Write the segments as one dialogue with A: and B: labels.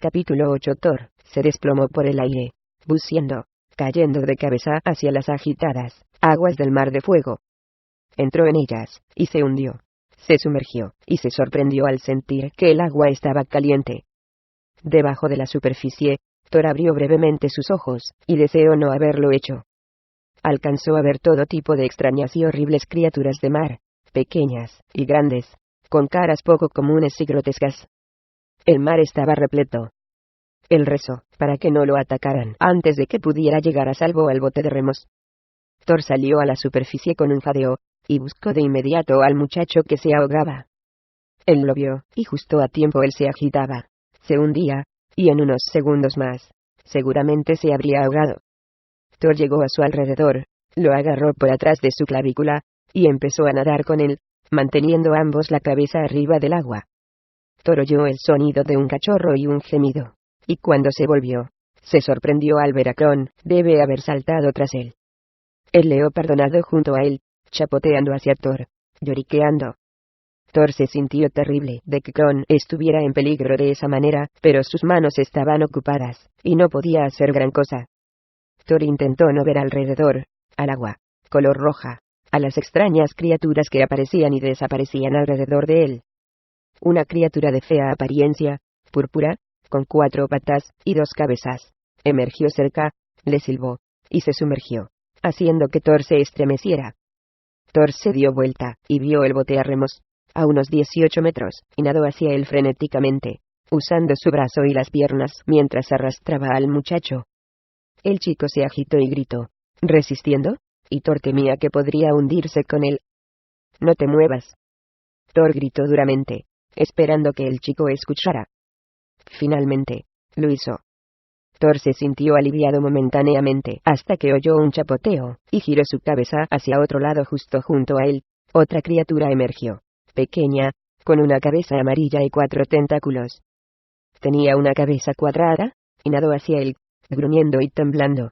A: Capítulo 8. Thor se desplomó por el aire, buceando, cayendo de cabeza hacia las agitadas aguas del mar de fuego. Entró en ellas, y se hundió. Se sumergió, y se sorprendió al sentir que el agua estaba caliente. Debajo de la superficie, Thor abrió brevemente sus ojos, y deseó no haberlo hecho. Alcanzó a ver todo tipo de extrañas y horribles criaturas de mar, pequeñas y grandes, con caras poco comunes y grotescas. El mar estaba repleto. Él rezó para que no lo atacaran antes de que pudiera llegar a salvo al bote de remos. Thor salió a la superficie con un jadeo, y buscó de inmediato al muchacho que se ahogaba. Él lo vio, y justo a tiempo él se agitaba, se hundía, y en unos segundos más, seguramente se habría ahogado. Thor llegó a su alrededor, lo agarró por atrás de su clavícula, y empezó a nadar con él, manteniendo ambos la cabeza arriba del agua. Thor oyó el sonido de un cachorro y un gemido, y cuando se volvió, se sorprendió al ver a Kron, debe haber saltado tras él. El leopardo nadó junto a él, chapoteando hacia Thor, lloriqueando. Thor se sintió terrible de que Kron estuviera en peligro de esa manera, pero sus manos estaban ocupadas, y no podía hacer gran cosa. Thor intentó no ver alrededor, al agua, color roja, a las extrañas criaturas que aparecían y desaparecían alrededor de él. Una criatura de fea apariencia, púrpura, con 4 patas y 2 cabezas, emergió cerca, le silbó, y se sumergió, haciendo que Thor se estremeciera. Thor se dio vuelta, y vio el bote a remos, a unos 18 metros, y nadó hacia él frenéticamente, usando su brazo y las piernas mientras arrastraba al muchacho. El chico se agitó y gritó, resistiendo, y Thor temía que podría hundirse con él. «No te muevas». Thor gritó duramente, esperando que el chico escuchara. Finalmente, lo hizo. Thor se sintió aliviado momentáneamente hasta que oyó un chapoteo, y giró su cabeza hacia otro lado justo junto a él. Otra criatura emergió, pequeña, con una cabeza amarilla y 4 tentáculos. Tenía una cabeza cuadrada, y nadó hacia él, gruñendo y temblando.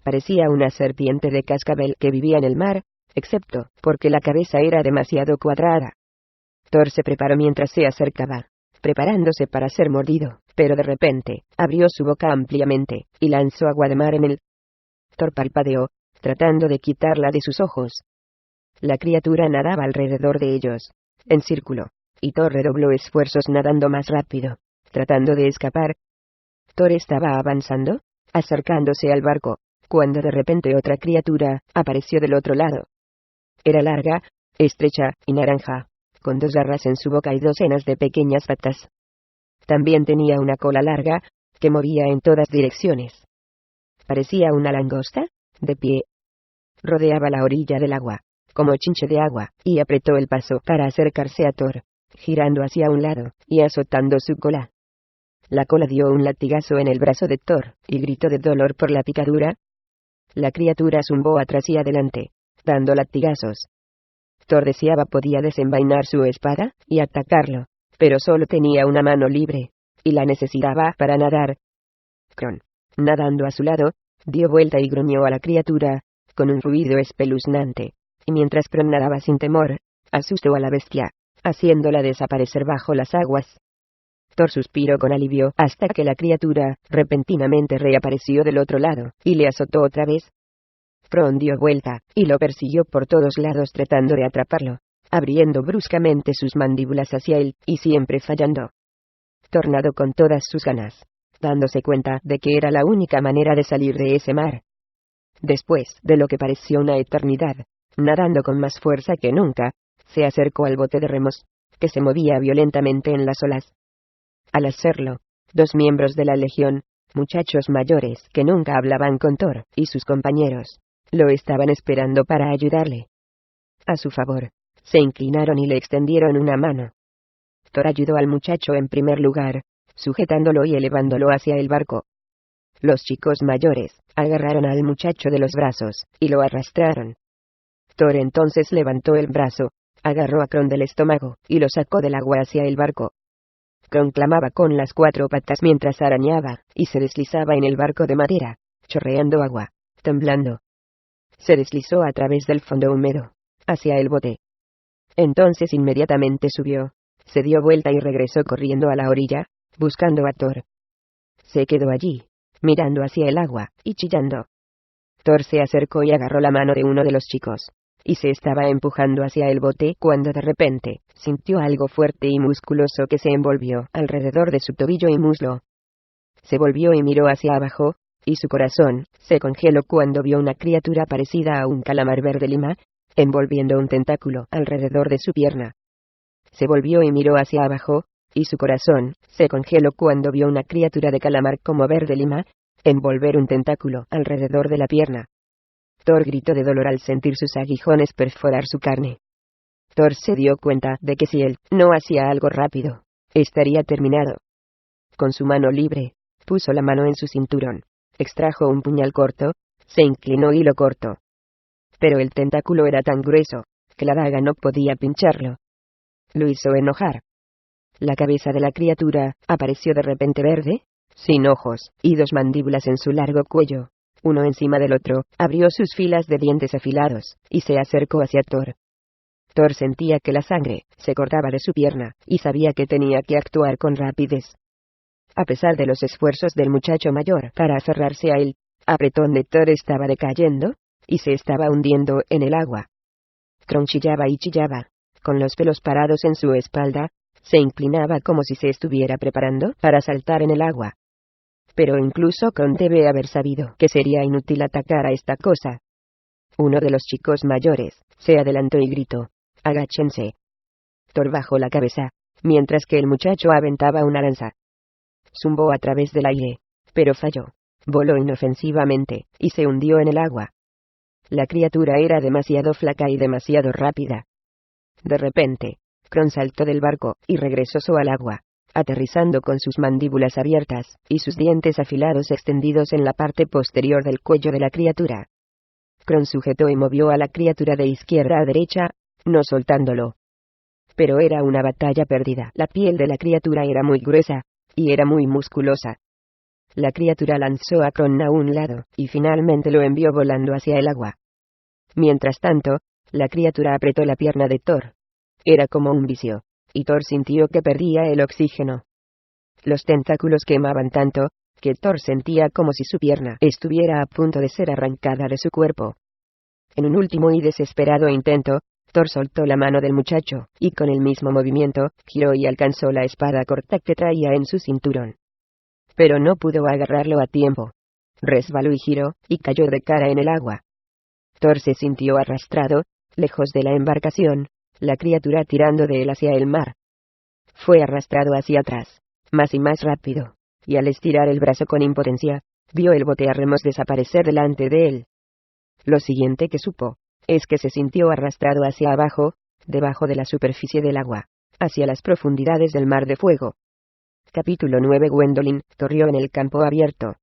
A: Parecía una serpiente de cascabel que vivía en el mar, excepto porque la cabeza era demasiado cuadrada. Thor se preparó mientras se acercaba, preparándose para ser mordido, pero de repente, abrió su boca ampliamente, y lanzó agua de mar en él. Thor parpadeó, tratando de quitarla de sus ojos. La criatura nadaba alrededor de ellos, en círculo, y Thor redobló esfuerzos nadando más rápido, tratando de escapar. Thor estaba avanzando, acercándose al barco, cuando de repente otra criatura apareció del otro lado. Era larga, estrecha y naranja, con 2 garras en su boca y docenas de pequeñas patas. También tenía una cola larga, que movía en todas direcciones. Parecía una langosta, de pie. Rodeaba la orilla del agua, como chinche de agua, y apretó el paso para acercarse a Thor, girando hacia un lado, y azotando su cola. La cola dio un latigazo en el brazo de Thor, y gritó de dolor por la picadura. La criatura zumbó atrás y adelante, dando latigazos. Thor deseaba podía desenvainar su espada y atacarlo, pero solo tenía una mano libre, y la necesitaba para nadar. Kron, nadando a su lado, dio vuelta y gruñó a la criatura, con un ruido espeluznante, y mientras Kron nadaba sin temor, asustó a la bestia, haciéndola desaparecer bajo las aguas. Thor suspiró con alivio hasta que la criatura repentinamente reapareció del otro lado, y le azotó otra vez. Kron dio vuelta, y lo persiguió por todos lados tratando de atraparlo, abriendo bruscamente sus mandíbulas hacia él, y siempre fallando. Thor nadó con todas sus ganas, dándose cuenta de que era la única manera de salir de ese mar. Después de lo que pareció una eternidad, nadando con más fuerza que nunca, se acercó al bote de remos, que se movía violentamente en las olas. Al hacerlo, 2 miembros de la legión, muchachos mayores que nunca hablaban con Thor y sus compañeros, lo estaban esperando para ayudarle. A su favor, se inclinaron y le extendieron una mano. Thor ayudó al muchacho en primer lugar, sujetándolo y elevándolo hacia el barco. Los chicos mayores agarraron al muchacho de los brazos y lo arrastraron. Thor entonces levantó el brazo, agarró a Kron del estómago y lo sacó del agua hacia el barco. Kron clamaba con las 4 patas mientras arañaba y se deslizaba en el barco de madera, chorreando agua, temblando. Se deslizó a través del fondo húmedo, hacia el bote. Entonces inmediatamente subió, se dio vuelta y regresó corriendo a la orilla, buscando a Thor, se quedó allí, mirando hacia el agua, y chillando. Thor se acercó y agarró la mano de uno de los chicos, y se estaba empujando hacia el bote cuando de repente, sintió algo fuerte y musculoso que se envolvió alrededor de su tobillo y muslo. Se volvió y miró hacia abajo, y su corazón se congeló cuando vio una criatura parecida a un calamar verde lima, envolviendo un tentáculo alrededor de su pierna. Se volvió y miró hacia abajo, y su corazón se congeló cuando vio una criatura de calamar como verde lima, envolver un tentáculo alrededor de la pierna. Thor gritó de dolor al sentir sus aguijones perforar su carne. Thor se dio cuenta de que si él no hacía algo rápido, estaría terminado. Con su mano libre, puso la mano en su cinturón, extrajo un puñal corto, se inclinó y lo cortó. Pero el tentáculo era tan grueso, que la daga no podía pincharlo. Lo hizo enojar. La cabeza de la criatura apareció de repente verde, sin ojos, y dos mandíbulas en su largo cuello, uno encima del otro, abrió sus filas de dientes afilados, y se acercó hacia Thor. Thor sentía que la sangre se cortaba de su pierna, y sabía que tenía que actuar con rapidez. A pesar de los esfuerzos del muchacho mayor para aferrarse a él, apretó donde Thor estaba decayendo, y se estaba hundiendo en el agua. Krong chillaba y chillaba, con los pelos parados en su espalda, se inclinaba como si se estuviera preparando para saltar en el agua. Pero incluso Krong debe haber sabido que sería inútil atacar a esta cosa. Uno de los chicos mayores se adelantó y gritó: «¡Agáchense!». Thor bajó la cabeza, mientras que el muchacho aventaba una lanza. Zumbó a través del aire, pero falló. Voló inofensivamente, y se hundió en el agua. La criatura era demasiado flaca y demasiado rápida. De repente, Krong saltó del barco y regresó al agua, aterrizando con sus mandíbulas abiertas y sus dientes afilados extendidos en la parte posterior del cuello de la criatura. Krong sujetó y movió a la criatura de izquierda a derecha, no soltándolo. Pero era una batalla perdida. La piel de la criatura era muy gruesa, y era muy musculosa. La criatura lanzó a Krong a un lado, y finalmente lo envió volando hacia el agua. Mientras tanto, la criatura apretó la pierna de Thor. Era como un vicio, y Thor sintió que perdía el oxígeno. Los tentáculos quemaban tanto, que Thor sentía como si su pierna estuviera a punto de ser arrancada de su cuerpo. En un último y desesperado intento, Thor soltó la mano del muchacho, y con el mismo movimiento, giró y alcanzó la espada corta que traía en su cinturón. Pero no pudo agarrarlo a tiempo. Resbaló y giró, y cayó de cara en el agua. Thor se sintió arrastrado, lejos de la embarcación, la criatura tirando de él hacia el mar. Fue arrastrado hacia atrás, más y más rápido, y al estirar el brazo con impotencia, vio el bote a remos desaparecer delante de él. Lo siguiente que supo es que se sintió arrastrado hacia abajo, debajo de la superficie del agua, hacia las profundidades del mar de fuego. Capítulo 9. Gwendolyn corrió en el campo abierto.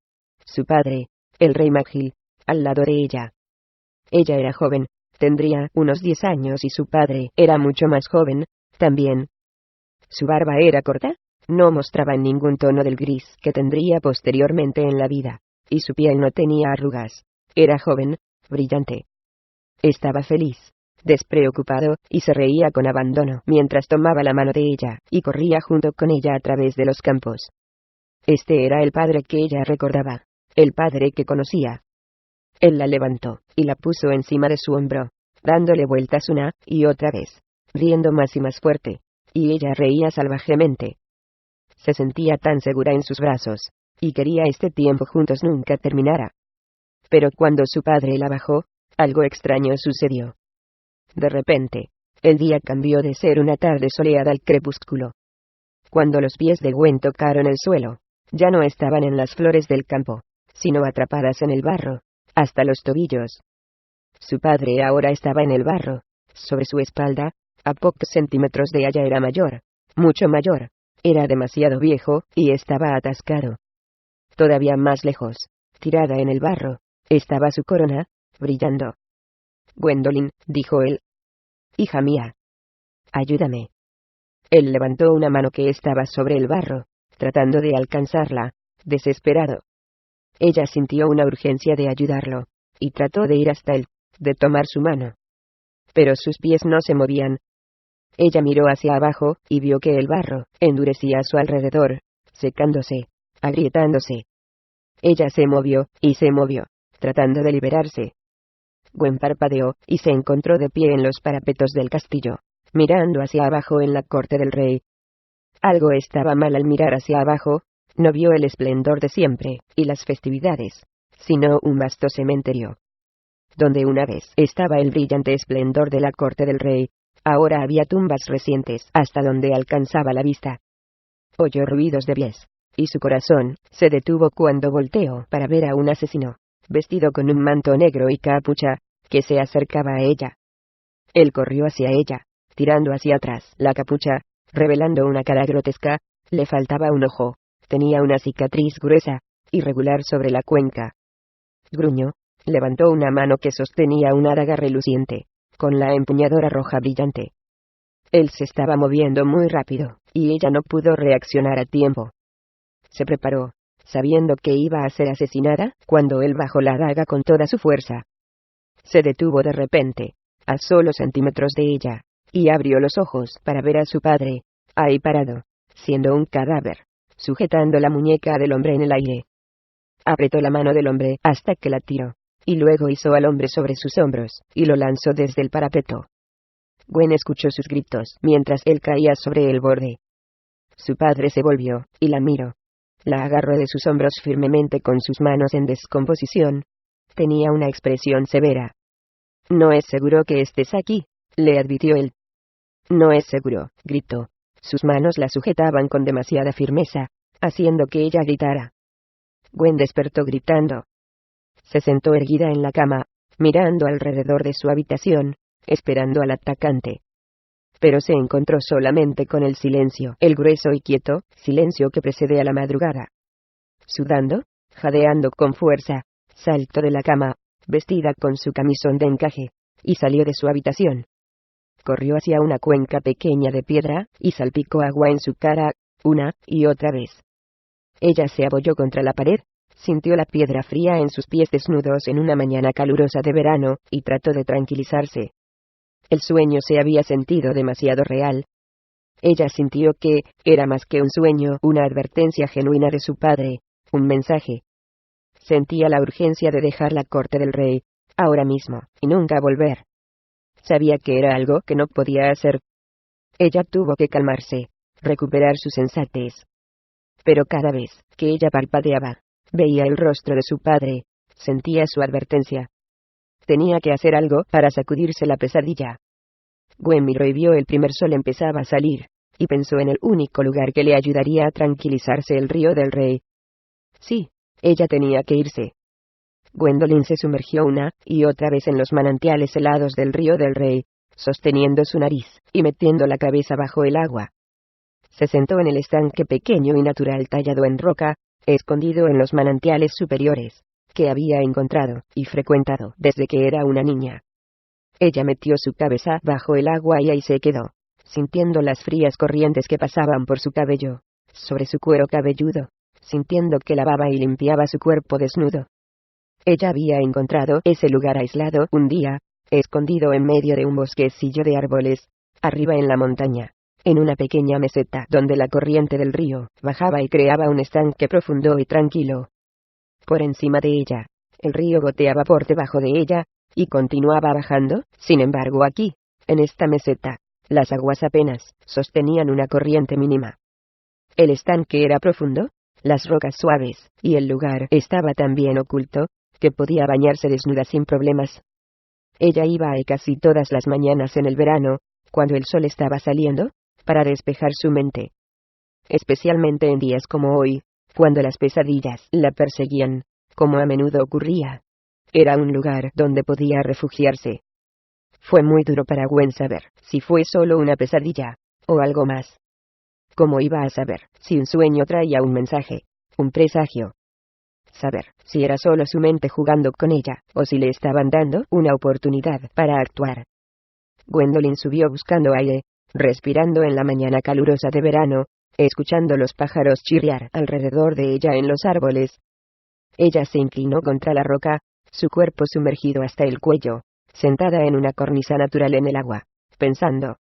A: Su padre, el rey Magil, al lado de ella. Ella era joven, tendría unos 10 años y su padre era mucho más joven, también. Su barba era corta, no mostraba ningún tono del gris que tendría posteriormente en la vida, y su piel no tenía arrugas. Era joven, brillante. Estaba feliz, despreocupado, y se reía con abandono mientras tomaba la mano de ella, y corría junto con ella a través de los campos. Este era el padre que ella recordaba, el padre que conocía. Él la levantó, y la puso encima de su hombro, dándole vueltas una y otra vez, riendo más y más fuerte, y ella reía salvajemente. Se sentía tan segura en sus brazos, y quería este tiempo juntos nunca terminara. Pero cuando su padre la bajó, algo extraño sucedió. De repente, el día cambió de ser una tarde soleada al crepúsculo. Cuando los pies de Gwen tocaron el suelo, ya no estaban en las flores del campo, sino atrapadas en el barro, hasta los tobillos. Su padre ahora estaba en el barro, sobre su espalda, a pocos centímetros de ella. Era mayor, mucho mayor, era demasiado viejo, y estaba atascado. Todavía más lejos, tirada en el barro, estaba su corona, brillando. «Gwendolyn», dijo él. «Hija mía. Ayúdame». Él levantó una mano que estaba sobre el barro, tratando de alcanzarla, desesperado. Ella sintió una urgencia de ayudarlo, y trató de ir hasta él, de tomar su mano. Pero sus pies no se movían. Ella miró hacia abajo, y vio que el barro endurecía a su alrededor, secándose, agrietándose. Ella se movió, y se movió, tratando de liberarse. Gwen parpadeó, y se encontró de pie en los parapetos del castillo, mirando hacia abajo en la corte del rey. Algo estaba mal al mirar hacia abajo. No vio el esplendor de siempre, y las festividades, sino un vasto cementerio. Donde una vez estaba el brillante esplendor de la corte del rey, ahora había tumbas recientes hasta donde alcanzaba la vista. Oyó ruidos de pies, y su corazón se detuvo cuando volteó para ver a un asesino, vestido con un manto negro y capucha, que se acercaba a ella. Él corrió hacia ella, tirando hacia atrás la capucha, revelando una cara grotesca. Le faltaba un ojo. Tenía una cicatriz gruesa, irregular sobre la cuenca. Gruñó, levantó una mano que sostenía una daga reluciente, con la empuñadura roja brillante. Él se estaba moviendo muy rápido, y ella no pudo reaccionar a tiempo. Se preparó, sabiendo que iba a ser asesinada, cuando él bajó la daga con toda su fuerza. Se detuvo de repente, a solo centímetros de ella, y abrió los ojos para ver a su padre, ahí parado, siendo un cadáver, sujetando la muñeca del hombre en el aire. Apretó la mano del hombre hasta que la tiró, y luego hizo al hombre sobre sus hombros, y lo lanzó desde el parapeto. Gwen escuchó sus gritos mientras él caía sobre el borde. Su padre se volvió, y la miró. La agarró de sus hombros firmemente con sus manos en descomposición. Tenía una expresión severa. «No es seguro que estés aquí», le advirtió él. «No es seguro», gritó. Sus manos la sujetaban con demasiada firmeza, haciendo que ella gritara. Gwen despertó gritando. Se sentó erguida en la cama, mirando alrededor de su habitación, esperando al atacante. Pero se encontró solamente con el silencio, el grueso y quieto silencio que precede a la madrugada. Sudando, jadeando con fuerza, saltó de la cama, vestida con su camisón de encaje, y salió de su habitación. Corrió hacia una cuenca pequeña de piedra, y salpicó agua en su cara, una y otra vez. Ella se apoyó contra la pared, sintió la piedra fría en sus pies desnudos en una mañana calurosa de verano, y trató de tranquilizarse. El sueño se había sentido demasiado real. Ella sintió que era más que un sueño, una advertencia genuina de su padre, un mensaje. Sentía la urgencia de dejar la corte del rey, ahora mismo, y nunca volver. Sabía que era algo que no podía hacer. Ella tuvo que calmarse, recuperar su sensatez. Pero cada vez que ella parpadeaba, veía el rostro de su padre, sentía su advertencia. Tenía que hacer algo para sacudirse la pesadilla. Gwen miró y vio el primer sol empezaba a salir, y pensó en el único lugar que le ayudaría a tranquilizarse, el río del rey. Sí, ella tenía que irse. Gwendolyn se sumergió una y otra vez en los manantiales helados del río del rey, sosteniendo su nariz y metiendo la cabeza bajo el agua. Se sentó en el estanque pequeño y natural tallado en roca, escondido en los manantiales superiores, que había encontrado y frecuentado desde que era una niña. Ella metió su cabeza bajo el agua y ahí se quedó, sintiendo las frías corrientes que pasaban por su cabello, sobre su cuero cabelludo, sintiendo que lavaba y limpiaba su cuerpo desnudo. Ella había encontrado ese lugar aislado un día, escondido en medio de un bosquecillo de árboles, arriba en la montaña, en una pequeña meseta donde la corriente del río bajaba y creaba un estanque profundo y tranquilo. Por encima de ella, el río goteaba por debajo de ella, y continuaba bajando. Sin embargo, aquí, en esta meseta, las aguas apenas sostenían una corriente mínima. El estanque era profundo, las rocas suaves, y el lugar estaba tan bien oculto, que podía bañarse desnuda sin problemas. Ella iba ahí casi todas las mañanas en el verano, cuando el sol estaba saliendo, para despejar su mente. Especialmente en días como hoy, cuando las pesadillas la perseguían, como a menudo ocurría. Era un lugar donde podía refugiarse. Fue muy duro para Gwen saber si fue solo una pesadilla, o algo más. ¿Cómo iba a saber si un sueño traía un mensaje, un presagio? Saber si era solo su mente jugando con ella, o si le estaban dando una oportunidad para actuar. Gwendolyn subió buscando aire, respirando en la mañana calurosa de verano, escuchando los pájaros chirriar alrededor de ella en los árboles. Ella se inclinó contra la roca, su cuerpo sumergido hasta el cuello, sentada en una cornisa natural en el agua, pensando.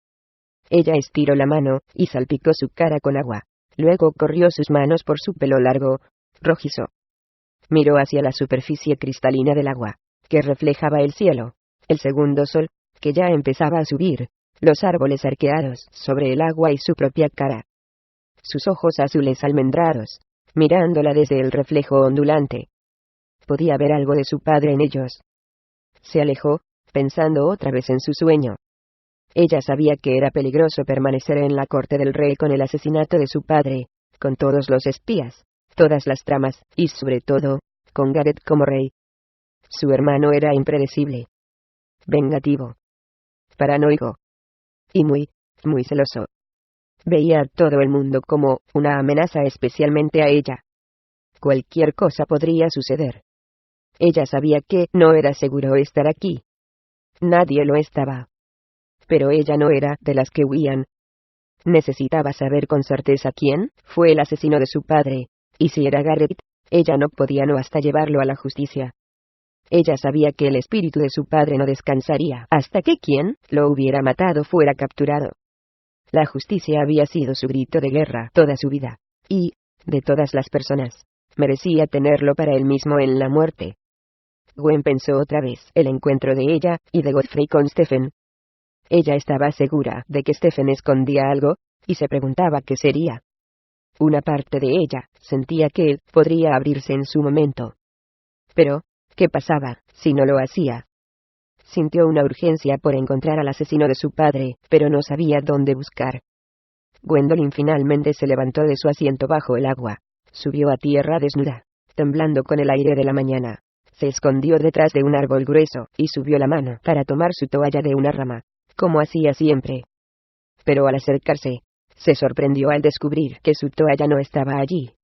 A: Ella estiró la mano, y salpicó su cara con agua, Luego corrió sus manos por su pelo largo, rojizo. Miró hacia la superficie cristalina del agua, que reflejaba el cielo, el segundo sol, que ya empezaba a subir, los árboles arqueados sobre el agua y su propia cara. Sus ojos azules almendrados, mirándola desde el reflejo ondulante. Podía ver algo de su padre en ellos. Se alejó, pensando otra vez en su sueño. Ella sabía que era peligroso permanecer en la corte del rey con el asesinato de su padre, con todos los espías, todas las tramas, y sobre todo, con Gareth como rey. Su hermano era impredecible, vengativo, paranoico, y muy celoso. Veía a todo el mundo como una amenaza, especialmente a ella. Cualquier cosa podría suceder. Ella sabía que no era seguro estar aquí. Nadie lo estaba. Pero ella no era de las que huían. Necesitaba saber con certeza quién fue el asesino de su padre, y si era Gareth, ella no podía no hasta llevarlo a la justicia. Ella sabía que el espíritu de su padre no descansaría hasta que quien lo hubiera matado fuera capturado. La justicia había sido su grito de guerra toda su vida, y, de todas las personas, merecía tenerlo para él mismo en la muerte. Gwen pensó otra vez el encuentro de ella y de Godfrey con Stephen. Ella estaba segura de que Stephen escondía algo, y se preguntaba qué sería. Una parte de ella sentía que él podría abrirse en su momento. Pero, ¿qué pasaba si no lo hacía? Sintió una urgencia por encontrar al asesino de su padre, pero no sabía dónde buscar. Gwendolyn finalmente se levantó de su asiento bajo el agua. Subió a tierra desnuda, temblando con el aire de la mañana. Se escondió detrás de un árbol grueso, y subió la mano para tomar su toalla de una rama, como hacía siempre. Pero al acercarse, se sorprendió al descubrir que su toalla no estaba allí.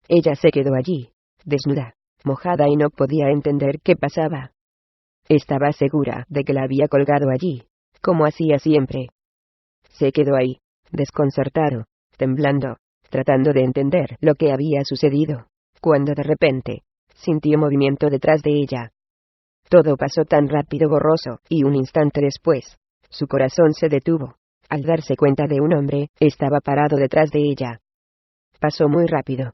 A: Ella se quedó allí, desnuda, mojada, y no podía entender qué pasaba. Estaba segura de que la había colgado allí, como hacía siempre. Se quedó ahí, desconcertado, temblando, tratando de entender lo que había sucedido, cuando de repente, sintió movimiento detrás de ella. Todo pasó tan rápido, borroso, y un instante después, su corazón se detuvo, al darse cuenta de un hombre estaba parado detrás de ella. Pasó muy rápido.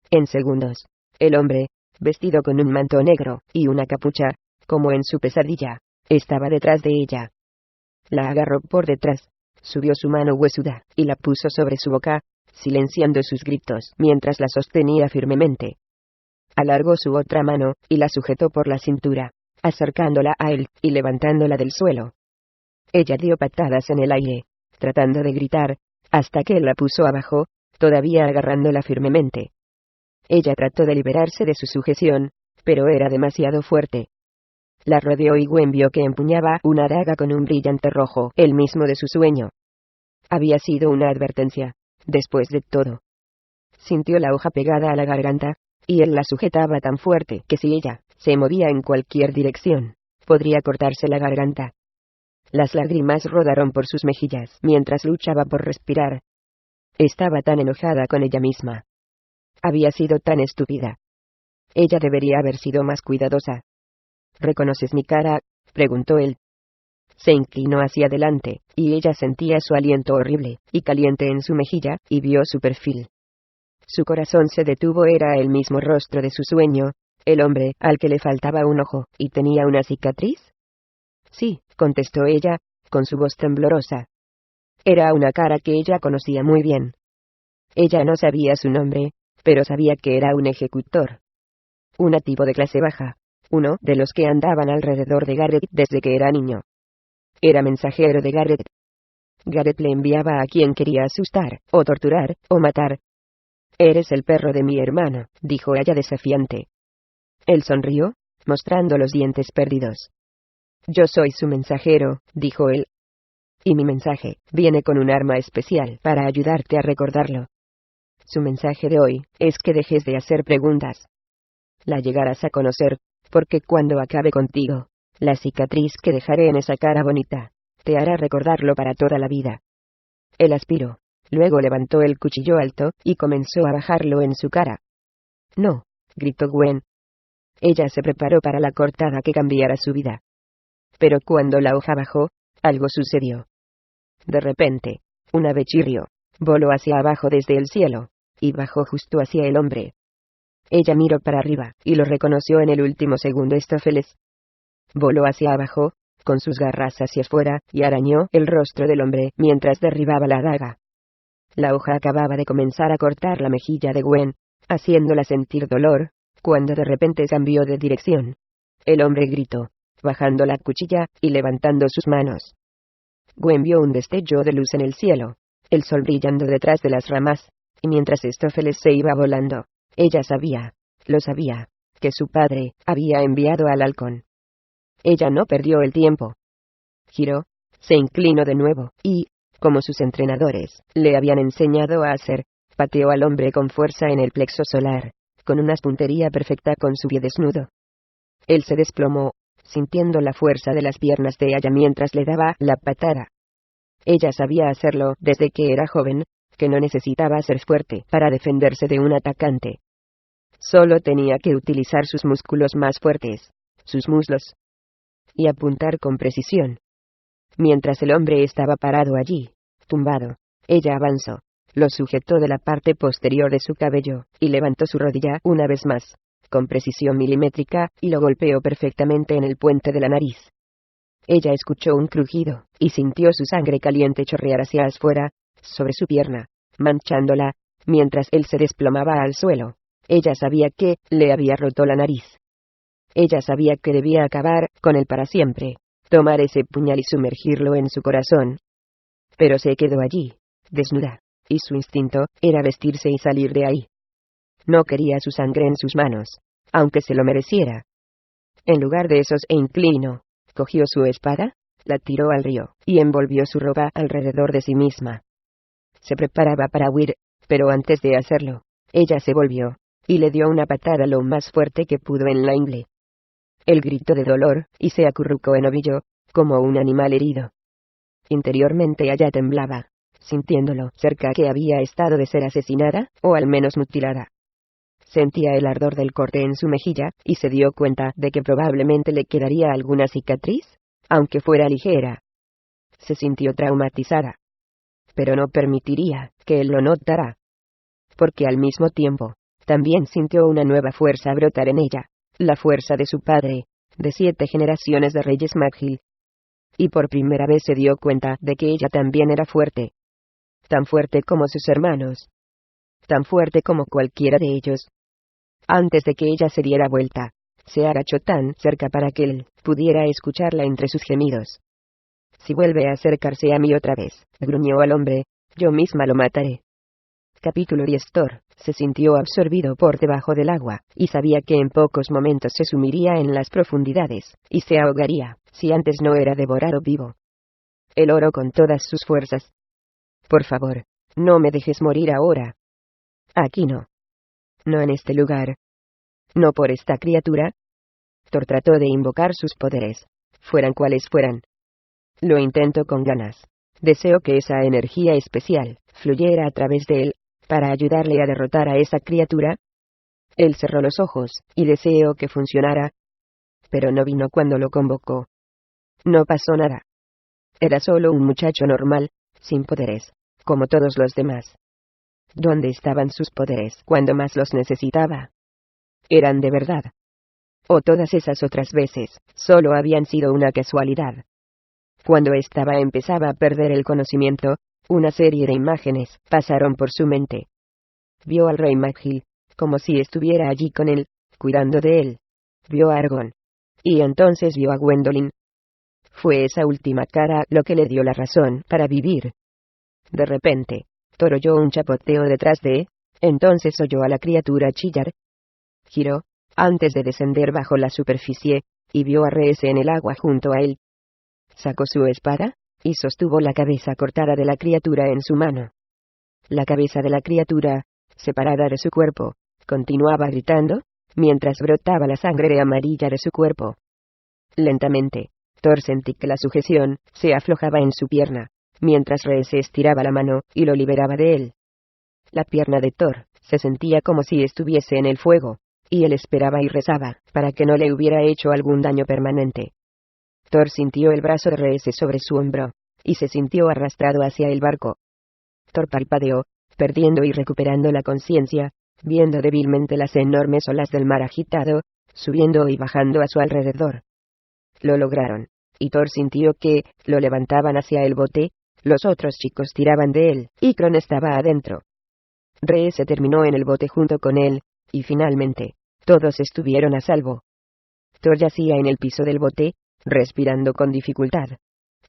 A: En segundos, el hombre, vestido con un manto negro y una capucha, como en su pesadilla, estaba detrás de ella. La agarró por detrás, subió su mano huesuda y la puso sobre su boca, silenciando sus gritos mientras la sostenía firmemente. Alargó su otra mano y la sujetó por la cintura, acercándola a él y levantándola del suelo. Ella dio patadas en el aire, tratando de gritar, hasta que él la puso abajo, todavía agarrándola firmemente. Ella trató de liberarse de su sujeción, pero era demasiado fuerte. La rodeó y Gwen vio que empuñaba una daga con un brillante rojo, el mismo de su sueño. Había sido una advertencia, después de todo. Sintió la hoja pegada a la garganta, y él la sujetaba tan fuerte que si ella se movía en cualquier dirección, podría cortarse la garganta. Las lágrimas rodaron por sus mejillas mientras luchaba por respirar. Estaba tan enojada con ella misma. Había sido tan estúpida. Ella debería haber sido más cuidadosa. ¿Reconoces mi cara?, preguntó él. Se inclinó hacia adelante, y ella sentía su aliento horrible y caliente en su mejilla, y vio su perfil. Su corazón se detuvo. Era el mismo rostro de su sueño, el hombre al que le faltaba un ojo, y tenía una cicatriz. Sí, contestó ella, con su voz temblorosa. Era una cara que ella conocía muy bien. Ella no sabía su nombre, pero sabía que era un ejecutor. Un nativo de clase baja, uno de los que andaban alrededor de Gareth desde que era niño. Era mensajero de Gareth. Gareth le enviaba a quien quería asustar, o torturar, o matar. «Eres el perro de mi hermano», dijo ella desafiante. Él sonrió, mostrando los dientes perdidos. «Yo soy su mensajero», dijo él. «Y mi mensaje viene con un arma especial para ayudarte a recordarlo. Su mensaje de hoy es que dejes de hacer preguntas. La llegarás a conocer, porque cuando acabe contigo, la cicatriz que dejaré en esa cara bonita te hará recordarlo para toda la vida». Él aspiró, luego levantó el cuchillo alto y comenzó a bajarlo en su cara. «No», gritó Gwen. Ella se preparó para la cortada que cambiara su vida. Pero cuando la hoja bajó, algo sucedió. De repente, un ave chirrió, voló hacia abajo desde el cielo, y bajó justo hacia el hombre. Ella miró para arriba, y lo reconoció en el último segundo. Stófeles voló hacia abajo, con sus garras hacia afuera, y arañó el rostro del hombre mientras derribaba la daga. La hoja acababa de comenzar a cortar la mejilla de Gwen, haciéndola sentir dolor, cuando de repente cambió de dirección. El hombre gritó, bajando la cuchilla y levantando sus manos. Gwen vio un destello de luz en el cielo, el sol brillando detrás de las ramas, y mientras Stófeles se iba volando, ella sabía, lo sabía, que su padre había enviado al halcón. Ella no perdió el tiempo. Giró, se inclinó de nuevo, y, como sus entrenadores le habían enseñado a hacer, pateó al hombre con fuerza en el plexo solar, con una puntería perfecta con su pie desnudo. Él se desplomó, sintiendo la fuerza de las piernas de ella mientras le daba la patada. Ella sabía hacerlo desde que era joven, que no necesitaba ser fuerte para defenderse de un atacante. Solo tenía que utilizar sus músculos más fuertes, sus muslos, y apuntar con precisión. Mientras el hombre estaba parado allí, tumbado, ella avanzó, lo sujetó de la parte posterior de su cabello, y levantó su rodilla una vez más, con precisión milimétrica, y lo golpeó perfectamente en el puente de la nariz. Ella escuchó un crujido, y sintió su sangre caliente chorrear hacia afuera, sobre su pierna, manchándola, mientras él se desplomaba al suelo. Ella sabía que le había roto la nariz. Ella sabía que debía acabar con él para siempre, tomar ese puñal y sumergirlo en su corazón. Pero se quedó allí, desnuda, y su instinto era vestirse y salir de ahí. No quería su sangre en sus manos, aunque se lo mereciera. En lugar de eso se inclinó, cogió su espada, la tiró al río, y envolvió su ropa alrededor de sí misma. Se preparaba para huir, pero antes de hacerlo, ella se volvió, y le dio una patada lo más fuerte que pudo en la ingle. Él gritó de dolor, y se acurrucó en ovillo, como un animal herido. Interiormente ella temblaba, sintiéndolo cerca que había estado de ser asesinada, o al menos mutilada. Sentía el ardor del corte en su mejilla, y se dio cuenta de que probablemente le quedaría alguna cicatriz, aunque fuera ligera. Se sintió traumatizada. Pero no permitiría que él lo notara. Porque al mismo tiempo, también sintió una nueva fuerza brotar en ella, la fuerza de su padre, de 7 generaciones de reyes Maghill. Y por primera vez se dio cuenta de que ella también era fuerte. Tan fuerte como sus hermanos. Tan fuerte como cualquiera de ellos. Antes de que ella se diera vuelta, se agachó tan cerca para que él pudiera escucharla entre sus gemidos. Si vuelve a acercarse a mí otra vez, gruñó al hombre, yo misma lo mataré. Capítulo 10. Thor se sintió absorbido por debajo del agua, y sabía que en pocos momentos se sumiría en las profundidades, y se ahogaría, si antes no era devorado vivo. Él oró con todas sus fuerzas. Por favor, no me dejes morir ahora. Aquí no. No en este lugar. No por esta criatura. Thor trató de invocar sus poderes, fueran cuales fueran. Lo intento con ganas. Deseo que esa energía especial fluyera a través de él, para ayudarle a derrotar a esa criatura. Él cerró los ojos, y deseó que funcionara. Pero no vino cuando lo convocó. No pasó nada. Era solo un muchacho normal, sin poderes, como todos los demás. ¿Dónde estaban sus poderes cuando más los necesitaba? ¿Eran de verdad? ¿O todas esas otras veces solo habían sido una casualidad? Cuando empezaba a perder el conocimiento, una serie de imágenes pasaron por su mente. Vio al rey Maghill, como si estuviera allí con él, cuidando de él. Vio a Aragorn. Y entonces vio a Gwendolyn. Fue esa última cara lo que le dio la razón para vivir. De repente, Thor oyó un chapoteo detrás de, entonces oyó a la criatura chillar. Giró, antes de descender bajo la superficie, y vio a Rhys en el agua junto a él. Sacó su espada, y sostuvo la cabeza cortada de la criatura en su mano. La cabeza de la criatura, separada de su cuerpo, continuaba gritando, mientras brotaba la sangre amarilla de su cuerpo. Lentamente, Thor sentí que la sujeción se aflojaba en su pierna, mientras Rhys estiraba la mano y lo liberaba de él. La pierna de Thor se sentía como si estuviese en el fuego, y él esperaba y rezaba para que no le hubiera hecho algún daño permanente. Thor sintió el brazo de Rhys sobre su hombro, y se sintió arrastrado hacia el barco. Thor parpadeó, perdiendo y recuperando la conciencia, viendo débilmente las enormes olas del mar agitado, subiendo y bajando a su alrededor. Lo lograron, y Thor sintió que lo levantaban hacia el bote. Los otros chicos tiraban de él, y Kron estaba adentro. Ree se terminó en el bote junto con él, y finalmente, todos estuvieron a salvo. Thor yacía en el piso del bote, respirando con dificultad.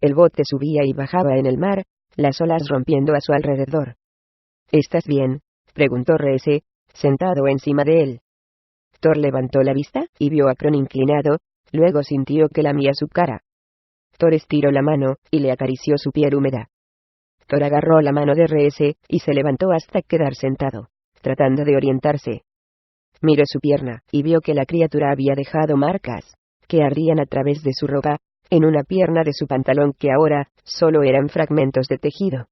A: El bote subía y bajaba en el mar, las olas rompiendo a su alrededor. ¿Estás bien?, preguntó Ree, sentado encima de él. Thor levantó la vista, y vio a Kron inclinado, luego sintió que lamía su cara. Thor estiró la mano, y le acarició su piel húmeda. Thor agarró la mano de Ree, y se levantó hasta quedar sentado, tratando de orientarse. Miró su pierna, y vio que la criatura había dejado marcas, que ardían a través de su ropa, en una pierna de su pantalón que ahora, solo eran fragmentos de tejido.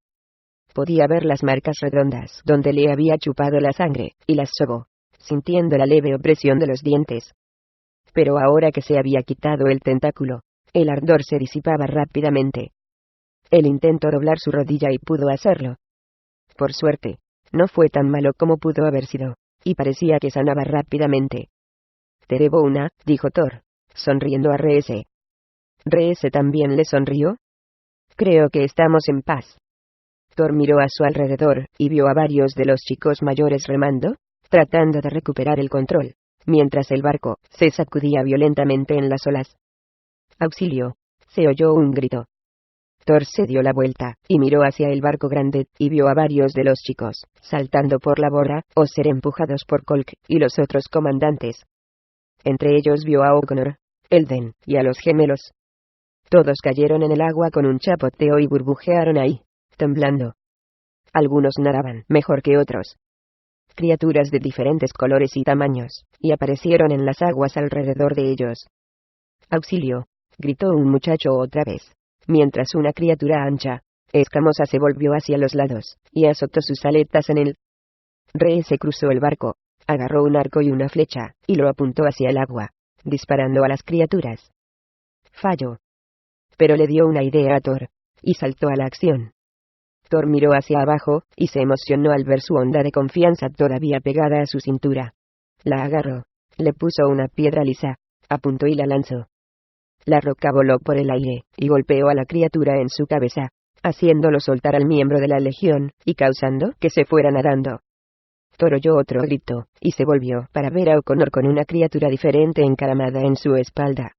A: Podía ver las marcas redondas donde le había chupado la sangre, y las sobó, sintiendo la leve opresión de los dientes. Pero ahora que se había quitado el tentáculo, el ardor se disipaba rápidamente. Él intentó doblar su rodilla y pudo hacerlo. Por suerte, no fue tan malo como pudo haber sido, y parecía que sanaba rápidamente. «Te debo una», dijo Thor, sonriendo a Ree. ¿Ree también le sonrió? «Creo que estamos en paz». Thor miró a su alrededor, y vio a varios de los chicos mayores remando, tratando de recuperar el control, mientras el barco se sacudía violentamente en las olas. «¡Auxilio!», se oyó un grito. Thor se dio la vuelta, y miró hacia el barco grande, y vio a varios de los chicos, saltando por la borda, o ser empujados por Kolk y los otros comandantes. Entre ellos vio a O'Connor, Elden, y a los gemelos. Todos cayeron en el agua con un chapoteo y burbujearon ahí, temblando. Algunos nadaban mejor que otros. Criaturas de diferentes colores y tamaños, y aparecieron en las aguas alrededor de ellos. «¡Auxilio!», gritó un muchacho otra vez, mientras una criatura ancha, escamosa se volvió hacia los lados, y azotó sus aletas en él. Ree se cruzó el barco, agarró un arco y una flecha, y lo apuntó hacia el agua, disparando a las criaturas. Falló. Pero le dio una idea a Thor, y saltó a la acción. Thor miró hacia abajo, y se emocionó al ver su onda de confianza todavía pegada a su cintura. La agarró, le puso una piedra lisa, apuntó y la lanzó. La roca voló por el aire, y golpeó a la criatura en su cabeza, haciéndolo soltar al miembro de la legión, y causando que se fuera nadando. Thor oyó otro grito, y se volvió para ver a O'Connor con una criatura diferente encaramada en su espalda.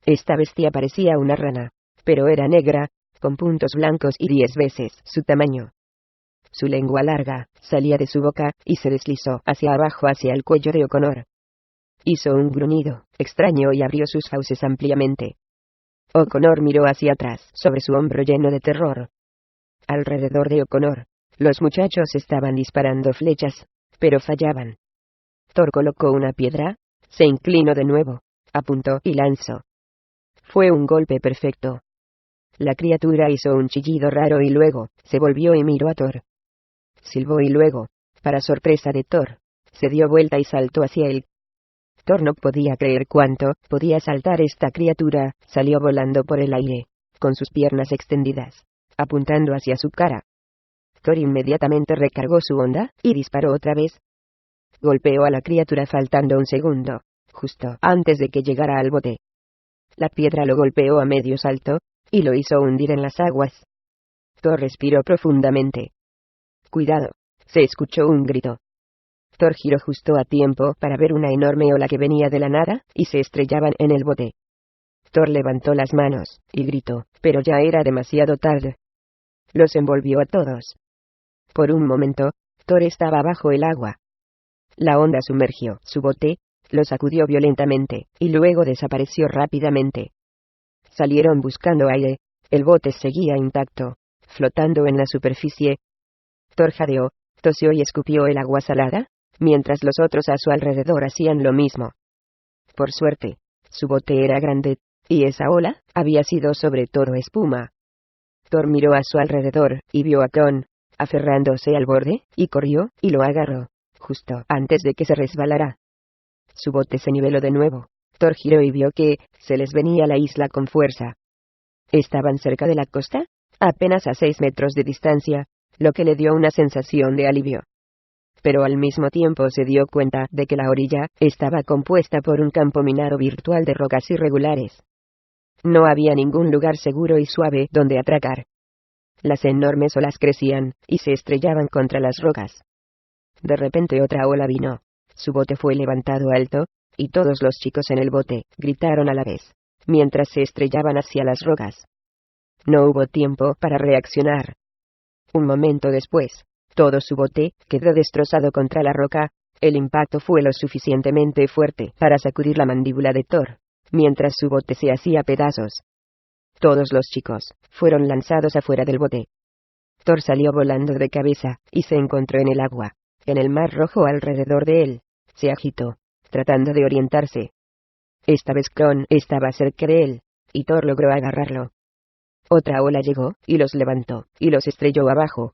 A: Esta bestia parecía una rana, pero era negra, con puntos blancos y 10 veces su tamaño. Su lengua larga salía de su boca, y se deslizó hacia abajo hacia el cuello de O'Connor. Hizo un gruñido extraño y abrió sus fauces ampliamente. O'Connor miró hacia atrás, sobre su hombro lleno de terror. Alrededor de O'Connor, los muchachos estaban disparando flechas, pero fallaban. Thor colocó una piedra, se inclinó de nuevo, apuntó y lanzó. Fue un golpe perfecto. La criatura hizo un chillido raro y luego se volvió y miró a Thor. Silbó y luego, para sorpresa de Thor, se dio vuelta y saltó hacia él. Thor no podía creer cuánto podía saltar esta criatura. Salió volando por el aire, con sus piernas extendidas, apuntando hacia su cara. Thor inmediatamente recargó su onda, y disparó otra vez. Golpeó a la criatura faltando un segundo, justo antes de que llegara al bote. La piedra lo golpeó a medio salto, y lo hizo hundir en las aguas. Thor respiró profundamente. «Cuidado», se escuchó un grito. Thor giró justo a tiempo para ver una enorme ola que venía de la nada, y se estrellaban en el bote. Thor levantó las manos, y gritó, pero ya era demasiado tarde. Los envolvió a todos. Por un momento, Thor estaba bajo el agua. La onda sumergió su bote, lo sacudió violentamente, y luego desapareció rápidamente. Salieron buscando aire, el bote seguía intacto, flotando en la superficie. Thor jadeó, tosió y escupió el agua salada, mientras los otros a su alrededor hacían lo mismo. Por suerte, su bote era grande, y esa ola había sido sobre todo espuma. Thor miró a su alrededor, y vio a Kron, aferrándose al borde, y corrió, y lo agarró, justo antes de que se resbalara. Su bote se niveló de nuevo. Thor giró y vio que se les venía la isla con fuerza. Estaban cerca de la costa, apenas a 6 metros de distancia, lo que le dio una sensación de alivio. Pero al mismo tiempo se dio cuenta de que la orilla estaba compuesta por un campo minado virtual de rocas irregulares. No había ningún lugar seguro y suave donde atracar. Las enormes olas crecían y se estrellaban contra las rocas. De repente otra ola vino. Su bote fue levantado alto, y todos los chicos en el bote gritaron a la vez, mientras se estrellaban hacia las rocas. No hubo tiempo para reaccionar. Un momento después, todo su bote quedó destrozado contra la roca. El impacto fue lo suficientemente fuerte para sacudir la mandíbula de Thor, mientras su bote se hacía pedazos. Todos los chicos fueron lanzados afuera del bote. Thor salió volando de cabeza y se encontró en el agua. En el mar rojo alrededor de él, se agitó, tratando de orientarse. Esta vez Kron estaba cerca de él, y Thor logró agarrarlo. Otra ola llegó, y los levantó, y los estrelló abajo.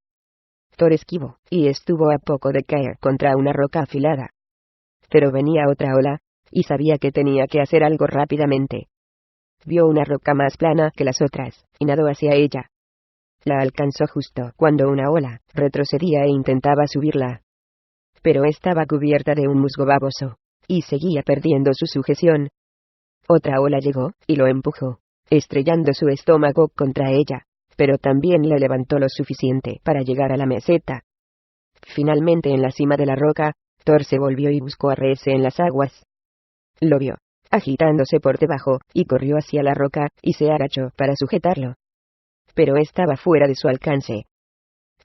A: Thor esquivó, y estuvo a poco de caer contra una roca afilada. Pero venía otra ola, y sabía que tenía que hacer algo rápidamente. Vio una roca más plana que las otras, y nadó hacia ella. La alcanzó justo cuando una ola retrocedía e intentaba subirla. Pero estaba cubierta de un musgo baboso, y seguía perdiendo su sujeción. Otra ola llegó, y lo empujó, estrellando su estómago contra ella, pero también le levantó lo suficiente para llegar a la meseta. Finalmente en la cima de la roca, Thor se volvió y buscó a Reese en las aguas. Lo vio, agitándose por debajo, y corrió hacia la roca, y se agachó para sujetarlo. Pero estaba fuera de su alcance.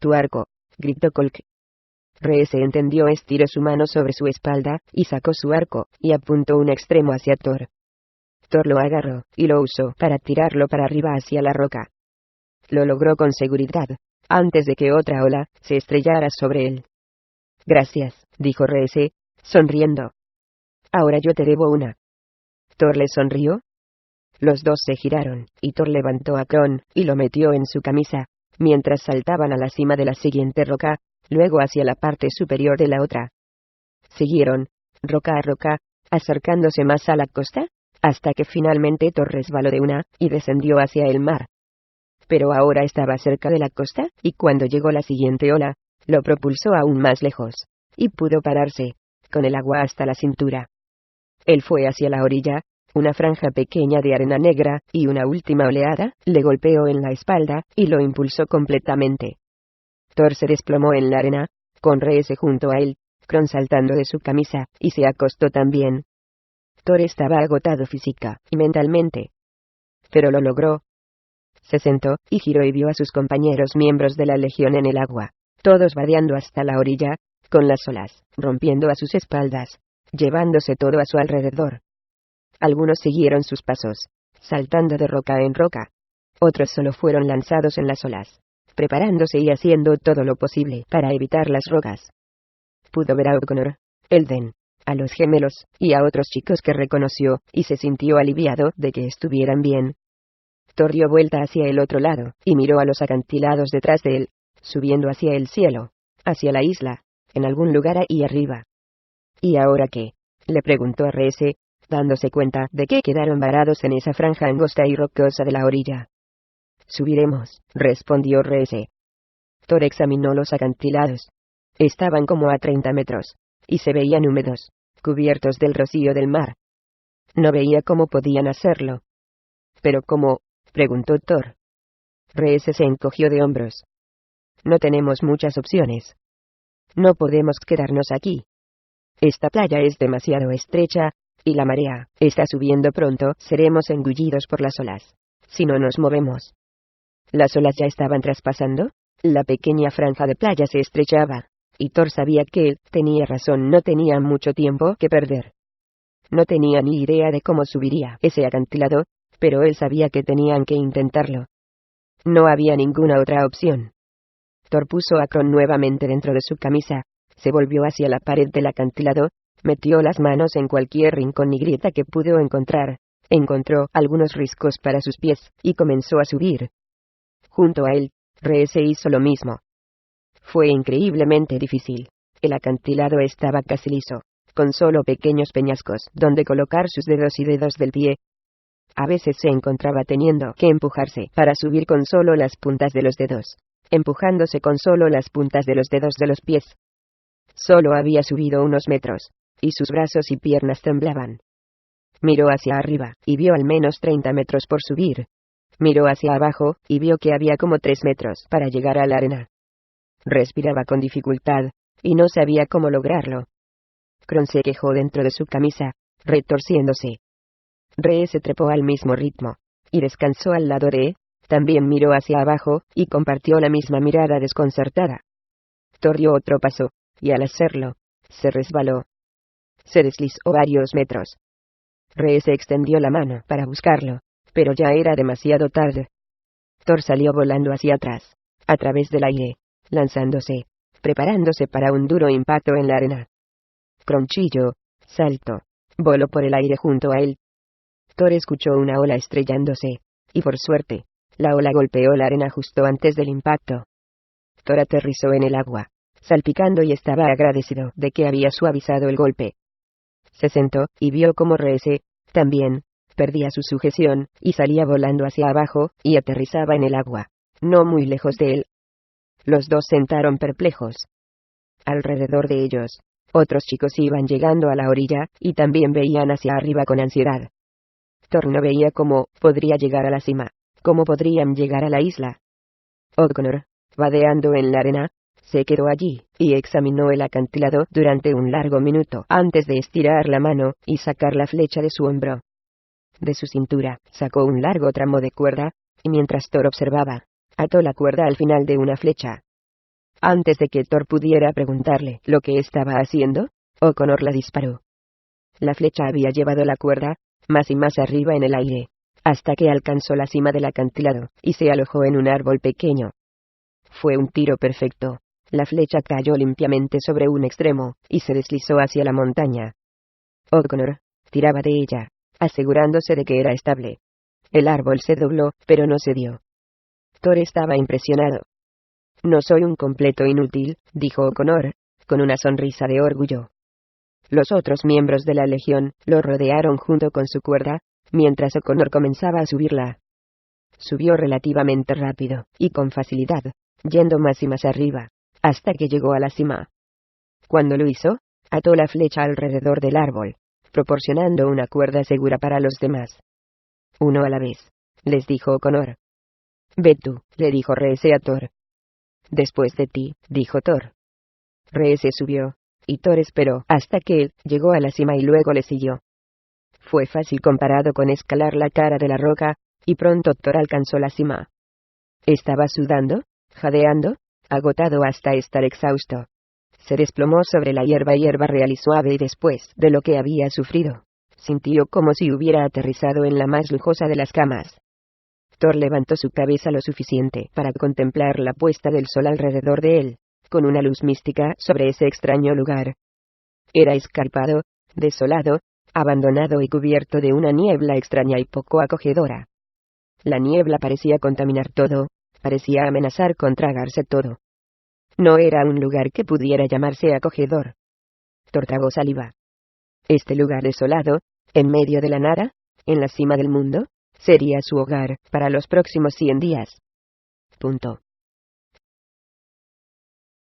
A: «Tu arco», gritó Kolk. Reese entendió, estiró su mano sobre su espalda, y sacó su arco, y apuntó un extremo hacia Thor. Thor lo agarró, y lo usó para tirarlo para arriba hacia la roca. Lo logró con seguridad, antes de que otra ola se estrellara sobre él. «Gracias», dijo Reese, sonriendo. «Ahora yo te debo una». Thor le sonrió. Los dos se giraron, y Thor levantó a Kron, y lo metió en su camisa, mientras saltaban a la cima de la siguiente roca, luego hacia la parte superior de la otra. Siguieron, roca a roca, acercándose más a la costa, hasta que finalmente Thor resbaló de una, y descendió hacia el mar. Pero ahora estaba cerca de la costa, y cuando llegó la siguiente ola, lo propulsó aún más lejos, y pudo pararse, con el agua hasta la cintura. Él fue hacia la orilla, una franja pequeña de arena negra, y una última oleada le golpeó en la espalda, y lo impulsó completamente. Thor se desplomó en la arena, con Reese junto a él, Kron saltando de su camisa, y se acostó también. Thor estaba agotado física y mentalmente. Pero lo logró. Se sentó, y giró y vio a sus compañeros miembros de la Legión en el agua, todos vadeando hasta la orilla, con las olas rompiendo a sus espaldas, llevándose todo a su alrededor. Algunos siguieron sus pasos, saltando de roca en roca. Otros solo fueron lanzados en las olas, preparándose y haciendo todo lo posible para evitar las rocas. Pudo ver a O'Connor, Elden, a los gemelos, y a otros chicos que reconoció, y se sintió aliviado de que estuvieran bien. Thor dio vuelta hacia el otro lado, y miró a los acantilados detrás de él, subiendo hacia el cielo, hacia la isla, en algún lugar ahí arriba. ¿Y ahora qué?, le preguntó a Reese, dándose cuenta de que quedaron varados en esa franja angosta y rocosa de la orilla. «Subiremos», respondió Reese. Thor examinó los acantilados. Estaban como a 30 metros, y se veían húmedos, cubiertos del rocío del mar. No veía cómo podían hacerlo. «¿Pero cómo?», preguntó Thor. Reese se encogió de hombros. «No tenemos muchas opciones. No podemos quedarnos aquí. Esta playa es demasiado estrecha, y la marea está subiendo pronto. Seremos engullidos por las olas, si no nos movemos». Las olas ya estaban traspasando. La pequeña franja de playa se estrechaba, y Thor sabía que él tenía razón, no tenía mucho tiempo que perder. No tenía ni idea de cómo subiría ese acantilado, pero él sabía que tenían que intentarlo. No había ninguna otra opción. Thor puso a Kron nuevamente dentro de su camisa, se volvió hacia la pared del acantilado, metió las manos en cualquier rincón y grieta que pudo encontrar, encontró algunos riscos para sus pies, y comenzó a subir. Junto a él, Reese hizo lo mismo. Fue increíblemente difícil. El acantilado estaba casi liso, con solo pequeños peñascos donde colocar sus dedos y dedos del pie. A veces se encontraba teniendo que empujarse para subir con solo las puntas de los dedos, empujándose con solo las puntas de los dedos de los pies. Solo había subido unos metros, y sus brazos y piernas temblaban. Miró hacia arriba, y vio al menos 30 metros por subir. Miró hacia abajo, y vio que había como 3 metros para llegar a la arena. Respiraba con dificultad, y no sabía cómo lograrlo. Kron se quejó dentro de su camisa, retorciéndose. Ree se trepó al mismo ritmo, y descansó al lado de. También miró hacia abajo, y compartió la misma mirada desconcertada. Thor dio otro paso, y al hacerlo, se resbaló. Se deslizó varios metros. Ree se extendió la mano para buscarlo, pero ya era demasiado tarde. Thor salió volando hacia atrás, a través del aire, lanzándose, preparándose para un duro impacto en la arena. Kron chilló, saltó, voló por el aire junto a él. Thor escuchó una ola estrellándose, y por suerte, la ola golpeó la arena justo antes del impacto. Thor aterrizó en el agua, salpicando y estaba agradecido de que había suavizado el golpe. Se sentó, y vio cómo Ree también, perdía su sujeción, y salía volando hacia abajo, y aterrizaba en el agua, no muy lejos de él. Los dos sentaron perplejos. Alrededor de ellos, otros chicos iban llegando a la orilla, y también veían hacia arriba con ansiedad. Thor no veía cómo podría llegar a la cima, cómo podrían llegar a la isla. Oddconnor, vadeando en la arena, se quedó allí, y examinó el acantilado durante un largo minuto antes de estirar la mano y sacar la flecha de su hombro. De su cintura, sacó un largo tramo de cuerda, y mientras Thor observaba, ató la cuerda al final de una flecha. Antes de que Thor pudiera preguntarle lo que estaba haciendo, Oddconnor la disparó. La flecha había llevado la cuerda, más y más arriba en el aire, hasta que alcanzó la cima del acantilado, y se alojó en un árbol pequeño. Fue un tiro perfecto. La flecha cayó limpiamente sobre un extremo, y se deslizó hacia la montaña. Oddconnor tiraba de ella, asegurándose de que era estable. El árbol se dobló, pero no cedió. Thor estaba impresionado. No soy un completo inútil, dijo Oddconnor, con una sonrisa de orgullo. Los otros miembros de la legión lo rodearon junto con su cuerda, mientras Oddconnor comenzaba a subirla. Subió relativamente rápido, y con facilidad, yendo más y más arriba, hasta que llegó a la cima. Cuando lo hizo, ató la flecha alrededor del árbol, proporcionando una cuerda segura para los demás. Uno a la vez, les dijo Oddconnor. Ve tú, le dijo Ree a Thor. Después de ti, dijo Thor. Ree subió, y Thor esperó hasta que él llegó a la cima y luego le siguió. Fue fácil comparado con escalar la cara de la roca, y pronto Thor alcanzó la cima. Estaba sudando, jadeando, agotado hasta estar exhausto. Se desplomó sobre la hierba real y suave y después de lo que había sufrido, sintió como si hubiera aterrizado en la más lujosa de las camas. Thor levantó su cabeza lo suficiente para contemplar la puesta del sol alrededor de él, con una luz mística sobre ese extraño lugar. Era escarpado, desolado, abandonado y cubierto de una niebla extraña y poco acogedora. La niebla parecía contaminar todo, parecía amenazar con tragarse todo. No era un lugar que pudiera llamarse acogedor. Thor tragó saliva. Este lugar desolado, en medio de la nada, en la cima del mundo, sería su hogar para los próximos 100 días. Punto.